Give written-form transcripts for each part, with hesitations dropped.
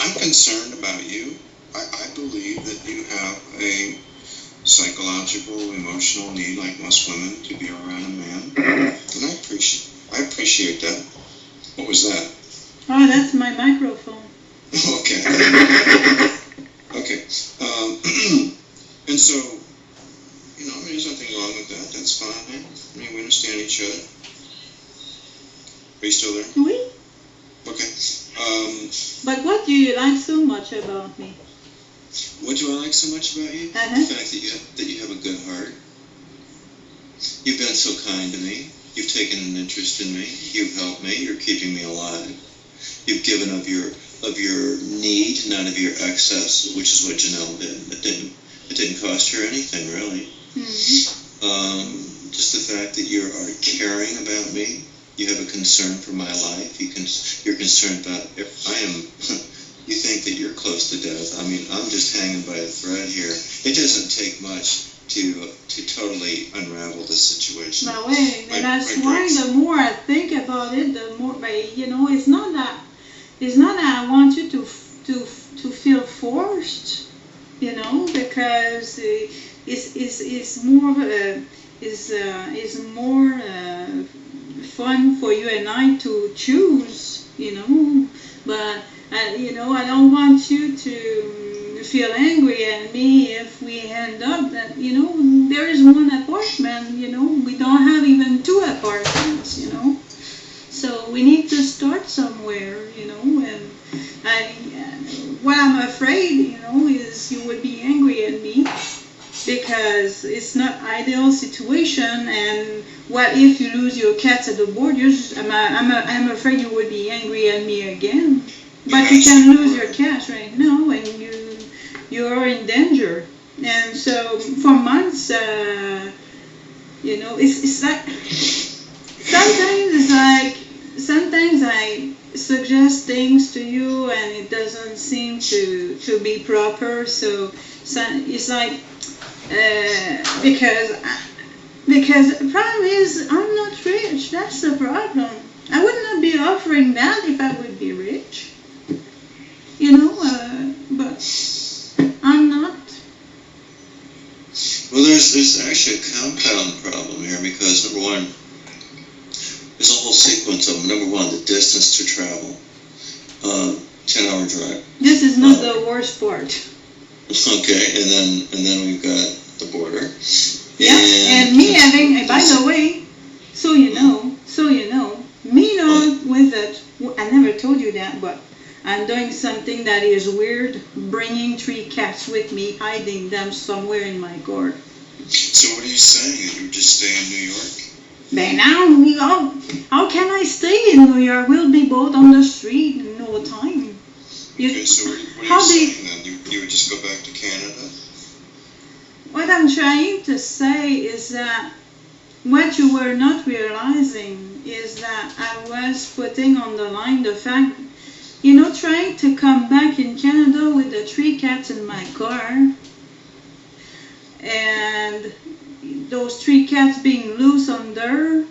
I'm concerned about you. I believe that you have a psychological, emotional need, like most women, to be around a man. And I appreciate that. What was that? Oh, that's my microphone. Okay. Okay. And so, there's nothing wrong with that. That's fine. I mean, we understand each other. Are you still there? Oui. Okay. But what do you like so much about me? What do I like so much about you? Uh-huh. The fact that you have a good heart. You've been so kind to me. You've taken an interest in me. You've helped me. You're keeping me alive. You've given of your need, not of your excess, which is what Janelle did. It didn't cost her anything, really. Mm-hmm. Just the fact that you are caring about me. You have a concern for my life. You're concerned about if I am. You think that you're close to death. I mean, I'm just hanging by a thread here. It doesn't take much to totally unravel this situation. No way. And that's why the more I think about it, the more, it's not that I want you to feel forced, because it's more fun for you and I to choose, but I don't want you to feel angry at me if we end up that, there is one apartment, we don't have even two apartments, so we need to start somewhere, and what I'm afraid, is you would be angry at me because it's not ideal situation, and what if you lose your cats at the borders? I'm afraid you would be angry at me again. But you can lose your cats right now, and you're in danger. And so for months, it's like sometimes I suggest things to you, and it doesn't seem to be proper. So it's like because the problem is I'm not rich. That's the problem. I would not be offering that if I would be rich. But I'm not. Well, there's actually a compound problem here because, number one, there's a whole sequence of them. Number one, the distance to travel, 10-hour drive. This is not the worst part. Okay, and then we've got the border. Yeah, and me having, by the way, so you know, me not with it. I never told you that, but I'm doing something that is weird, bringing 3 cats with me, hiding them somewhere in my car. So what are you saying? That you would just stay in New York? But now, how can I stay in New York? We'll be both on the street in no time. Okay, so what are you saying then? You would just go back to Canada? What I'm trying to say is that what you were not realizing is that I was putting on the line the fact, trying to come back in Canada with the 3 cats in my car, and those 3 cats being loose under,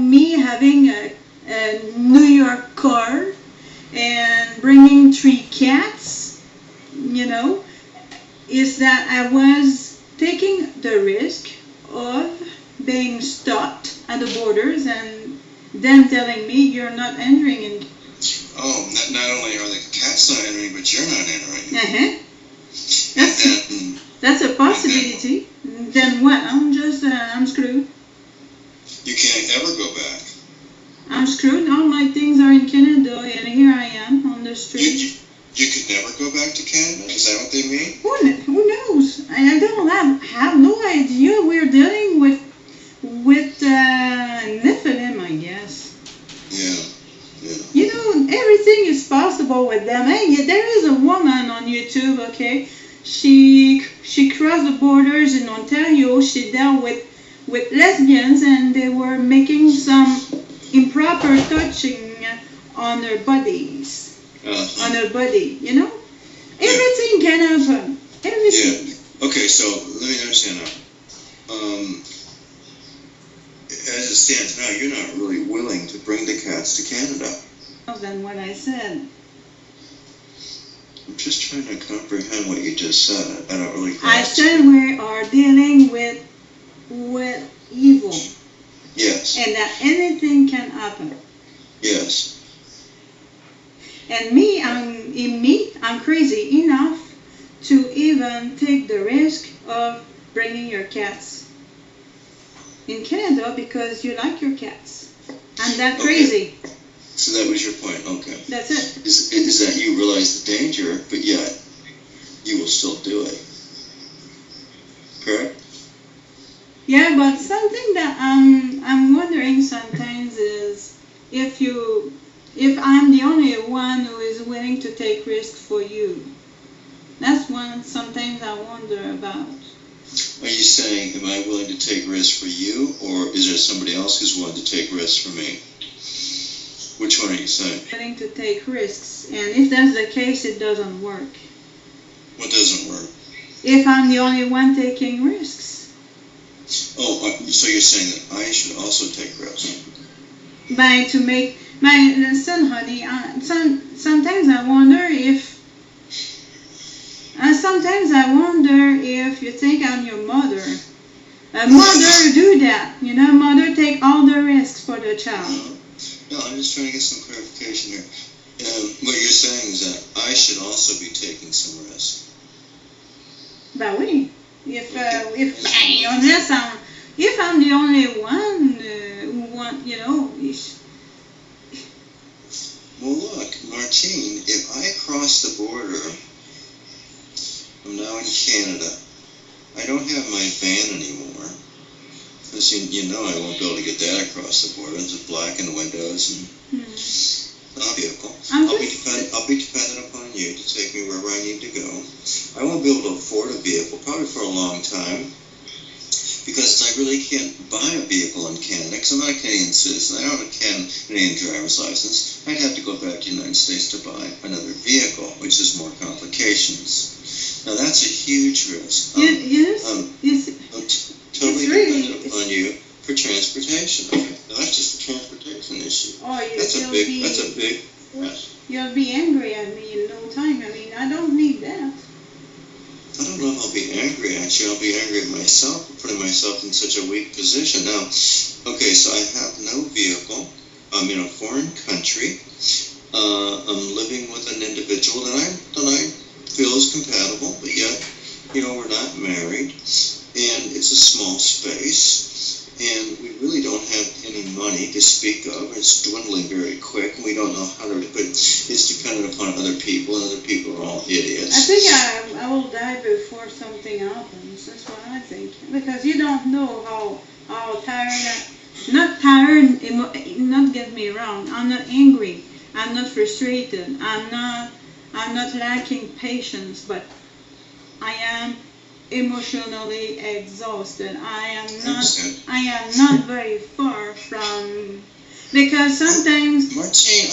me having a New York car and bringing 3 cats, is that I was taking the risk of being stopped at the borders and them telling me you're not entering in. Oh, not only are the cats not entering, but you're not entering. That's a possibility. Then what? I'm screwed. You can't ever go back. I'm screwed. All my things are in Canada, and here I am on the street. You could never go back to Canada? Is that what they mean? Who knows? I don't have no idea. We're dealing with Nephilim, I guess. Yeah. Everything is possible with them. Hey, there is a woman on YouTube, okay? She crossed the borders in Ontario. She dealt with lesbians, and they were making some improper touching on their bodies. On her body, Everything can happen. Everything. Yeah. Okay, so let me understand now. As it stands now, you're not really willing to bring the cats to Canada. Than what I said. I'm just trying to comprehend what you just said. I don't really grasp. I said we are dealing with evil. Yes. And that anything can happen. Yes. And I'm crazy enough to even take the risk of bringing your cats in Canada because you like your cats. I'm that crazy. So that was your point. Okay. That's it. Is that you realize the danger, but yet you will still do it. Correct? Yeah, but something that I'm wondering sometimes is if I'm the only one who is willing to take risks for you. That's one sometimes I wonder about. Are you saying, am I willing to take risks for you, or is there somebody else who's willing to take risks for me? Which one are you saying? Willing to take risks, and if that's the case, it doesn't work. What doesn't work? If I'm the only one taking risks. Oh, so you're saying that I should also take risks? Listen, honey, sometimes I wonder if you think I'm your mother. A mother do that, mother take all the risks for the child. No, I'm just trying to get some clarification here. What you're saying is that I should also be taking some risks. Bah oui. If I'm the only one who want, Well, look, Martine, if I cross the border, I'm now in Canada. I don't have my van anymore. Because you know I won't be able to get that across the border. It's just blackened windows and no vehicle. I'll be dependent upon you to take me wherever I need to go. I won't be able to afford a vehicle, probably for a long time, because I really can't buy a vehicle in Canada, because I'm not a Canadian citizen. I don't have a Canadian driver's license. I'd have to go back to the United States to buy another vehicle, which is more complications. Now that's a huge risk. I'm totally dependent upon you for transportation. Now, that's just a transportation issue. That's a big risk. You'll be angry at me in no time. I don't need that. I don't know if I'll be angry at you. I'll be angry at myself for putting myself in such a weak position. Now, okay, so I have no vehicle. I'm in a foreign country. I'm living with an individual that I feel is compatible, but yet, we're not married, and it's a small space. And we really don't have any money to speak of. It's dwindling very quick, and we don't know how to, but it's dependent upon other people, and other people are all idiots. I think I will die before something happens. That's what I think. Because you don't know how tired, not get me wrong, I'm not angry, I'm not frustrated, I'm not lacking patience, but I am emotionally exhausted. I am not very far from, because sometimes. Martine,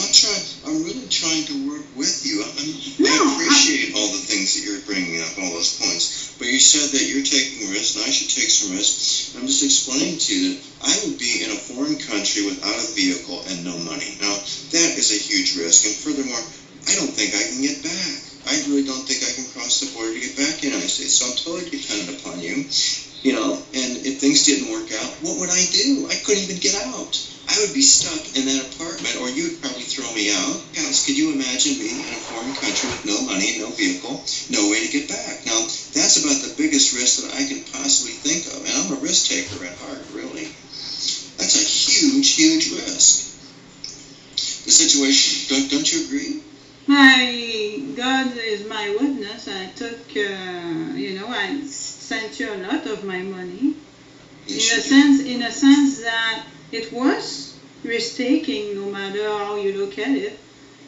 I'm really trying to work with you. I appreciate all the things that you're bringing up, all those points. But you said that you're taking risks, and I should take some risks. I'm just explaining to you that I would be in a foreign country without a vehicle and no money. Now, that is a huge risk, and furthermore, I don't think I can get back. I really don't think I can cross the border to get back to the United States, so I'm totally dependent upon you, and if things didn't work out, what would I do? I couldn't even get out. I would be stuck in that apartment, or you would probably throw me out. Guys, could you imagine me in a foreign country with no money and no vehicle, no way to get back? Now, that's about the biggest risk that I can possibly think of, and I'm a risk taker at heart, really. That's a huge, huge risk. The situation, don't you agree? God is my witness. I took, I sent you a lot of my money. In a sense that it was risk-taking, no matter how you look at it.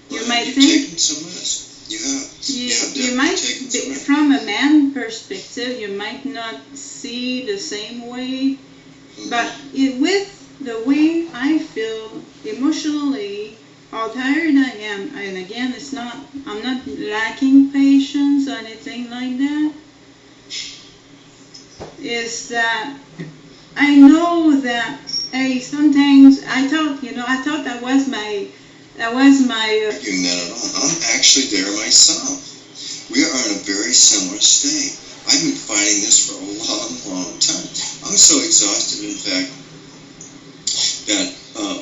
You might think. You've taken some risk. You might, from a man perspective, you might not see the same way, but with the way I feel emotionally, how tired I am, and again, I'm not lacking patience or anything like that, is that I know that, hey, sometimes I thought that was my arguing that at all. I'm actually there myself. We are in a very similar state. I've been fighting this for a long, long time. I'm so exhausted, in fact, that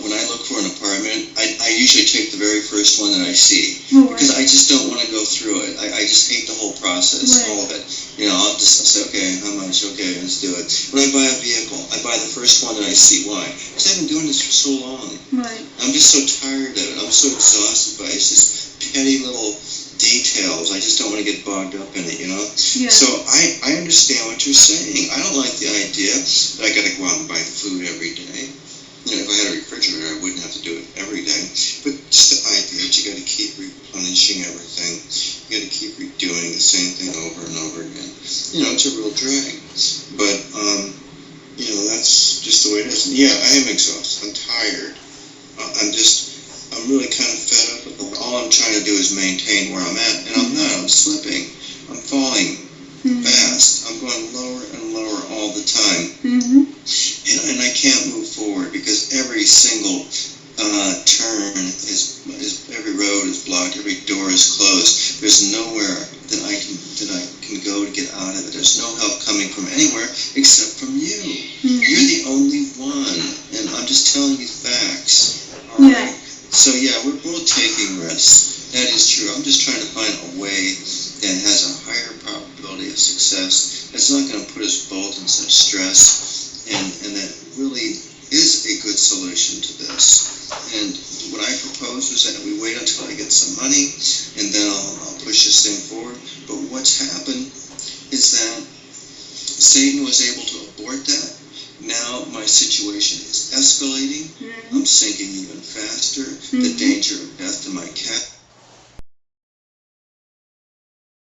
when I look for an apartment, I usually take the very first one that I see, because I just don't want to go through it. I just hate the whole process, all of it. You know, I'll say, okay, how much? Okay, let's do it. When I buy a vehicle, I buy the first one that I see. Why? Because I've been doing this for so long. I'm just so tired of it. I'm so exhausted by it. It's just petty little details. I just don't want to get bogged up in it, you know? So I understand what you're saying. I don't like the idea that I got to go out and buy food every day. You know, if I had a refrigerator, I wouldn't have to do it every day. But just the idea that you got to keep replenishing everything, you got to keep redoing the same thing over and over again. You know, it's a real drag. But you know, that's just the way it is. And yeah, I am exhausted. I'm tired. I'm really kind of fed up with it. All I'm trying to do is maintain where I'm at, and I'm not. I'm slipping. I'm falling fast. I'm going lower and lower all the time. And I can't move forward because every single turn is every road is blocked, every door is closed. There's nowhere that I can go to get out of it. There's no help coming from anywhere except from you. You're the only one, and I'm just telling you facts. All right. So yeah, we're both taking risks. That is true. I'm just trying to find a way that has a higher probability of success. That's not going to put us both in such stress, and that really is a good solution to this. And what I propose is that we wait until I get some money, and then I'll push this thing forward. But what's happened is that Satan was able to abort that. Now my situation is escalating. I'm sinking even faster. The danger of death to my cat